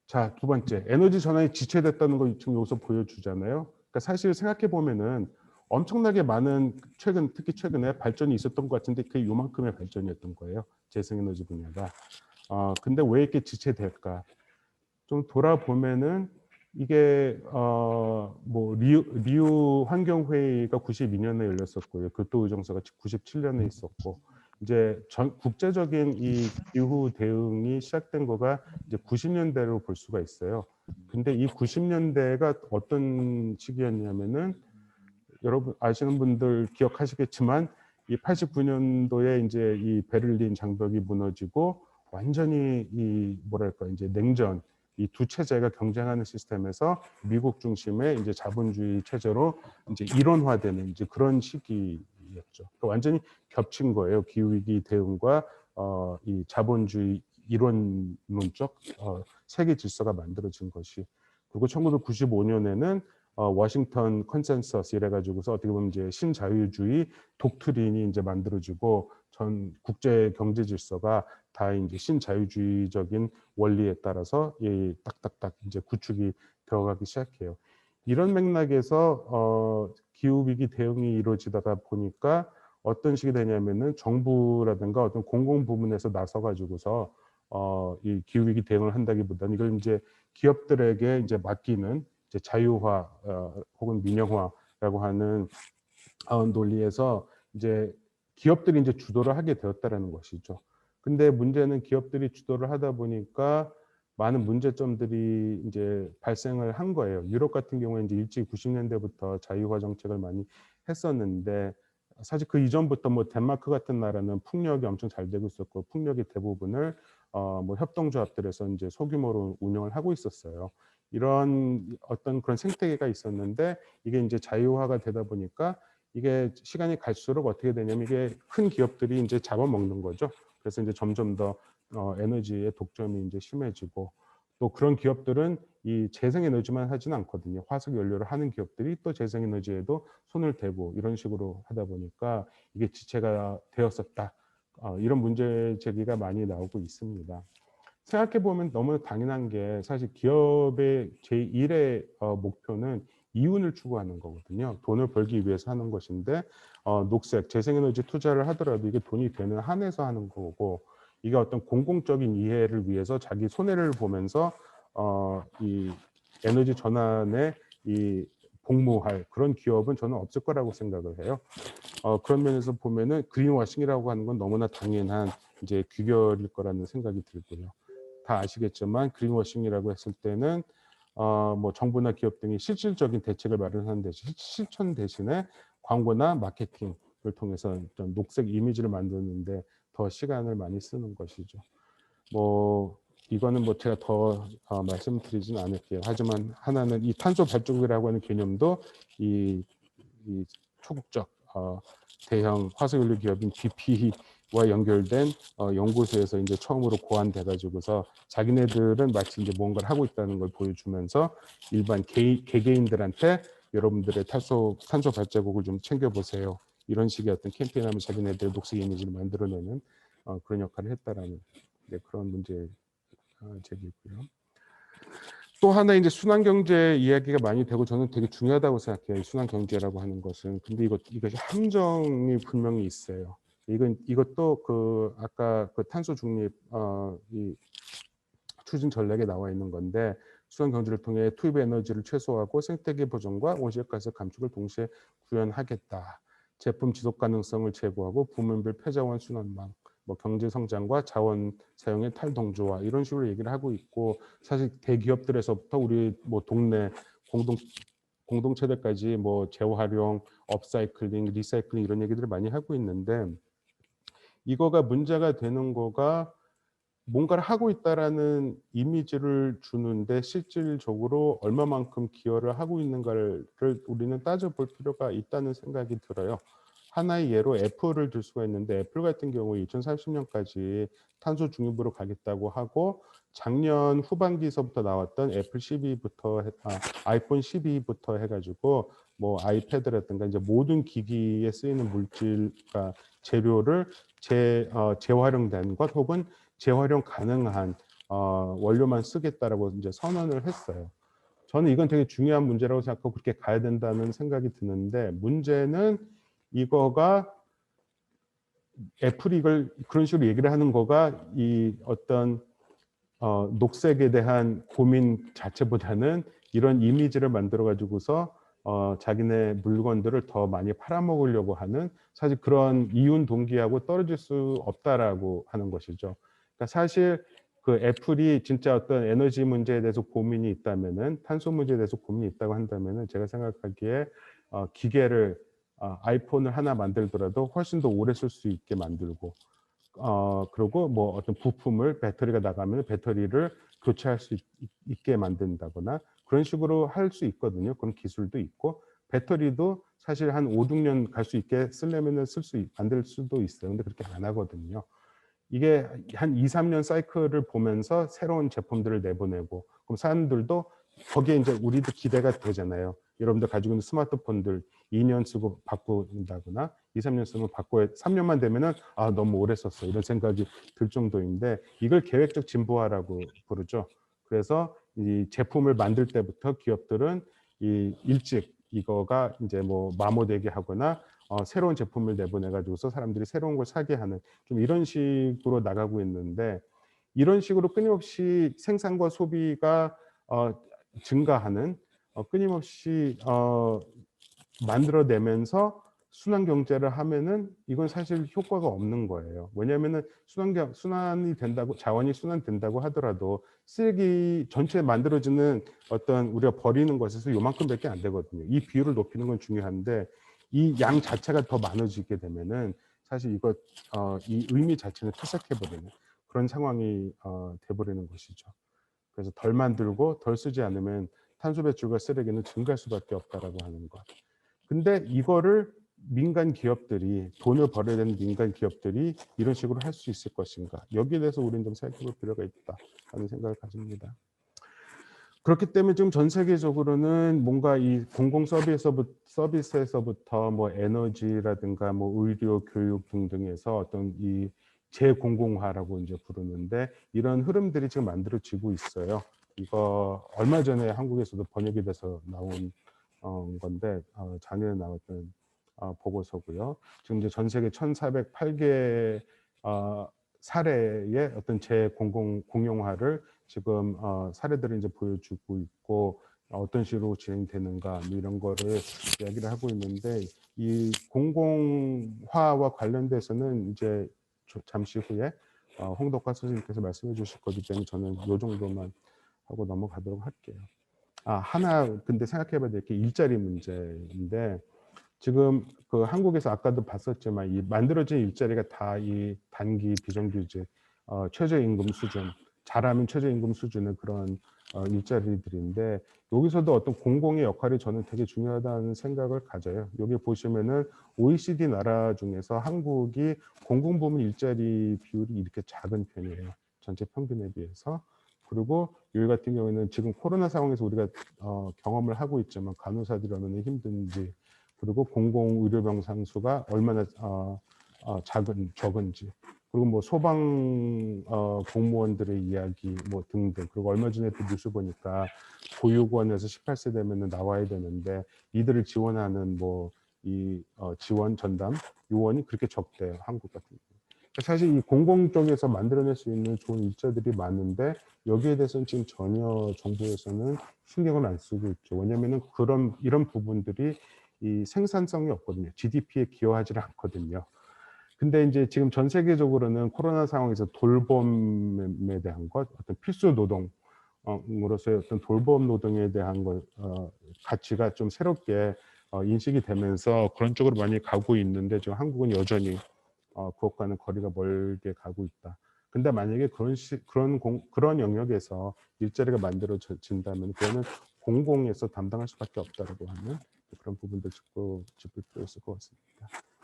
자, 두 번째, 에너지 전환이 지체됐다는 걸 지금 여기서 보여주잖아요. 그러니까 사실 생각해 보면은 엄청나게 많은 특히 최근에 발전이 있었던 것 같은데 그게 요만큼의 발전이었던 거예요. 재생에너지 분야가. 근데 왜 이렇게 지체될까? 좀 돌아보면은 이게 뭐 리우 환경회의가 92년에 열렸었고요. 교토의정서가 97년에 있었고, 이제 국제적인 이 기후 대응이 시작된 거가 이제 90년대로 볼 수가 있어요. 근데 이 90년대가 어떤 시기였냐면은 여러분 아시는 분들 기억하시겠지만 이 89년도에 이제 이 베를린 장벽이 무너지고 완전히 이 뭐랄까 이제 냉전 이 두 체제가 경쟁하는 시스템에서 미국 중심의 이제 자본주의 체제로 이제 이론화되는 이제 그런 시기였죠. 그러니까 완전히 겹친 거예요. 기후 위기 대응과 이 자본주의 이론론적 세계 질서가 만들어진 것이. 그리고 1995년에는 워싱턴 컨센서스 이래가지고서 어떻게 보면 이제 신자유주의 독트린이 이제 만들어지고 전 국제 경제 질서가 다 이제 신자유주의적인 원리에 따라서 딱딱딱 이제 구축이 되어가기 시작해요. 이런 맥락에서 기후 위기 대응이 이루어지다가 보니까 어떤 식이 되냐면은 정부라든가 어떤 공공 부문에서 나서가지고서 이 기후 위기 대응을 한다기보다는 이걸 이제 기업들에게 이제 맡기는 이제 자유화 혹은 민영화라고 하는 논리에서 이제 기업들이 이제 주도를 하게 되었다라는 것이죠. 근데 문제는 기업들이 주도를 하다 보니까 많은 문제점들이 이제 발생을 한 거예요. 유럽 같은 경우에 이제 일찍 90년대부터 자유화 정책을 많이 했었는데 사실 그 이전부터 뭐 덴마크 같은 나라는 풍력이 엄청 잘 되고 있었고 풍력의 대부분을 뭐 협동조합들에서 이제 소규모로 운영을 하고 있었어요. 이런 어떤 그런 생태계가 있었는데 이게 이제 자유화가 되다 보니까 이게 시간이 갈수록 어떻게 되냐면 이게 큰 기업들이 이제 잡아먹는 거죠. 그래서 이제 점점 더 에너지의 독점이 이제 심해지고 또 그런 기업들은 이 재생에너지만 하지는 않거든요. 화석 연료를 하는 기업들이 또 재생에너지에도 손을 대고 이런 식으로 하다 보니까 이게 지체가 되었었다. 이런 문제 제기가 많이 나오고 있습니다. 생각해 보면 너무 당연한 게 사실 기업의 제1의 목표는 이윤을 추구하는 거거든요. 돈을 벌기 위해서 하는 것인데 녹색, 재생에너지 투자를 하더라도 이게 돈이 되는 한에서 하는 거고 이게 어떤 공공적인 이해를 위해서 자기 손해를 보면서 이 에너지 전환에 이 복무할 그런 기업은 저는 없을 거라고 생각을 해요. 그런 면에서 보면은 그린워싱이라고 하는 건 너무나 당연한 이제 귀결일 거라는 생각이 들고요. 다 아시겠지만 그린워싱이라고 했을 때는 뭐 정부나 기업 등이 실질적인 대책을 마련하는 대신 실천 대신에 광고나 마케팅을 통해서 어떤 녹색 이미지를 만드는데 더 시간을 많이 쓰는 것이죠. 뭐 이거는 뭐 제가 더 말씀드리지는 않을게요. 하지만 하나는 이 탄소 발자국이라고 하는 개념도 이 초국적 대형 화석연료 기업인 BP와 연결된 연구소에서 이제 처음으로 고안돼 가지고서 자기네들은 마치 이제 뭔가를 하고 있다는 걸 보여주면서 일반 개개인들한테 여러분들의 탄소 발자국을 좀 챙겨보세요. 이런 식의 어떤 캠페인하면 자기네들의 녹색 이미지를 만들어내는 그런 역할을 했다라는 그런 문제 제기고요. 또 하나 이제 순환 경제 이야기가 많이 되고 저는 되게 중요하다고 생각해요. 순환 경제라고 하는 것은. 근데 이것이 함정이 분명히 있어요. 이것도 그 아까 그 탄소 중립 이 추진 전략에 나와 있는 건데 순환 경제를 통해 투입 에너지를 최소화하고 생태계 보존과 온실가스 감축을 동시에 구현하겠다. 제품 지속 가능성을 제고하고 부문별 폐자원 순환망, 뭐 경제 성장과 자원 사용의 탈동조화 이런 식으로 얘기를 하고 있고 사실 대기업들에서부터 우리 뭐 동네 공동체들까지 뭐 재활용, 업사이클링, 리사이클링 이런 얘기들을 많이 하고 있는데 이거가 문제가 되는 거가 뭔가를 하고 있다라는 이미지를 주는데 실질적으로 얼마만큼 기여를 하고 있는가를 우리는 따져볼 필요가 있다는 생각이 들어요. 하나의 예로 애플을 들 수가 있는데 애플 같은 경우에 2030년까지 탄소 중립으로 가겠다고 하고 작년 후반기서부터 나왔던 애플 12부터 아이폰 12부터 해가지고 뭐 아이패드라든가 이제 모든 기기에 쓰이는 물질과 재료를 재활용된 것 혹은 재활용 가능한 원료만 쓰겠다라고 이제 선언을 했어요. 저는 이건 되게 중요한 문제라고 생각하고 그렇게 가야 된다는 생각이 드는데, 문제는 이거가 애플이 이걸 그런 식으로 얘기를 하는 거가 이 어떤 녹색에 대한 고민 자체보다는 이런 이미지를 만들어 가지고서 자기네 물건들을 더 많이 팔아먹으려고 하는, 사실 그런 이윤 동기하고 떨어질 수 없다라고 하는 것이죠. 그러니까 사실 그 애플이 진짜 어떤 에너지 문제에 대해서 고민이 있다면은, 탄소 문제에 대해서 고민이 있다고 한다면은, 제가 생각하기에 기계를 아이폰을 하나 만들더라도 훨씬 더 오래 쓸 수 있게 만들고, 그리고 뭐 어떤 부품을 배터리가 나가면 배터리를 교체할 수 있게 만든다거나 그런 식으로 할 수 있거든요. 그런 기술도 있고, 배터리도 사실 한 5-6년 갈 수 있게 쓰려면은 만들 수도 있어요. 근데 그렇게 안 하거든요. 이게 한 2-3년 사이클을 보면서 새로운 제품들을 내보내고, 그럼 사람들도 거기에 이제 우리도 기대가 되잖아요. 여러분들 가지고 있는 스마트폰들 2년 쓰고 바꾼다거나 2-3년 쓰면 바꿔야, 3년만 되면은 너무 오래 썼어 이런 생각이 들 정도인데, 이걸 계획적 진보화라고 부르죠. 그래서 이 제품을 만들 때부터 기업들은 이 일찍 이거가 이제 뭐 마모되게 하거나 새로운 제품을 내보내 가지고서 사람들이 새로운 걸 사게 하는, 좀 이런 식으로 나가고 있는데, 이런 식으로 끊임없이 생산과 소비가 증가하는, 끊임없이 만들어내면서 순환 경제를 하면은 이건 사실 효과가 없는 거예요. 왜냐하면은 순환이 된다고, 자원이 순환된다고 하더라도 쓰레기 전체 만들어지는 어떤 우리가 버리는 것에서 요만큼밖에 안 되거든요. 이 비율을 높이는 건 중요한데, 이 양 자체가 더 많아지게 되면은 사실 이거 이 의미 자체는 퇴색해 버리는 그런 상황이 돼버리는 것이죠. 그래서 덜 만들고 덜 쓰지 않으면 탄소 배출과 쓰레기는 증가할 수밖에 없다라고 하는 것. 근데 이거를 민간 기업들이, 돈을 벌어야 되는 민간 기업들이 이런 식으로 할 수 있을 것인가? 여기에 대해서 우리는 좀 생각해 볼 필요가 있다라는 생각을 가집니다. 그렇기 때문에 지금 전 세계적으로는 뭔가 이 공공 서비스에서부터 뭐 에너지라든가 뭐 의료, 교육 등등에서 어떤 이 재공공화라고 이제 부르는데, 이런 흐름들이 지금 만들어지고 있어요. 이거 얼마 전에 한국에서도 번역이 돼서 나온 건데, 작년에 나왔던 보고서고요. 지금 이제 전 세계 1,408개 사례의 어떤 재공공 공용화를 지금 사례들을 이제 보여주고 있고, 어떤 식으로 진행되는가 뭐 이런 거를 이야기를 하고 있는데, 이 공공화와 관련돼서는 이제 잠시 후에 홍덕화 선생님께서 말씀해 주실 거기 때문에 저는 요 정도만 하고 넘어가도록 할게요. 하나 근데 생각해 봐야 될 게 일자리 문제인데, 지금 그 한국에서 아까도 봤었지만 이 만들어진 일자리가 다 이 단기 비정규직, 최저임금 수준, 잘하면 최저임금 수준의 그런 일자리들인데, 여기서도 어떤 공공의 역할이 저는 되게 중요하다는 생각을 가져요. 여기 보시면은 OECD 나라 중에서 한국이 공공부문 일자리 비율이 이렇게 작은 편이에요. 전체 평균에 비해서. 그리고 여기 같은 경우에는 지금 코로나 상황에서 우리가 경험을 하고 있지만 간호사들이 얼마나 힘든지, 그리고 공공의료병 상수가 얼마나 적은지, 그리고 뭐 소방 공무원들의 이야기 뭐 등등, 그리고 얼마 전에 또 뉴스 보니까 보육원에서 18세 되면은 나와야 되는데 이들을 지원하는 뭐 이 지원 전담 요원이 그렇게 적대요, 한국 같은 경우. 사실 이 공공 쪽에서 만들어낼 수 있는 좋은 일자들이 많은데, 여기에 대해서는 지금 전혀 정부에서는 신경을 안 쓰고 있죠. 왜냐하면은 이런 부분들이 이 생산성이 없거든요. GDP에 기여하지를 않거든요. 근데 이제 지금 전 세계적으로는 코로나 상황에서 돌봄에 대한 것, 어떤 필수 노동, 으로서의 어떤 돌봄 노동에 대한 것, 가치가 좀 새롭게 인식이 되면서 그런 쪽으로 많이 가고 있는데, 지금 한국은 여전히 그것과는 거리가 멀게 가고 있다. 근데 만약에 그런 영역에서 일자리가 만들어진다면 그거는 공공에서 담당할 수밖에 없다라고 하는 그런 부분도 짚을 필요 있을 것 같습니다.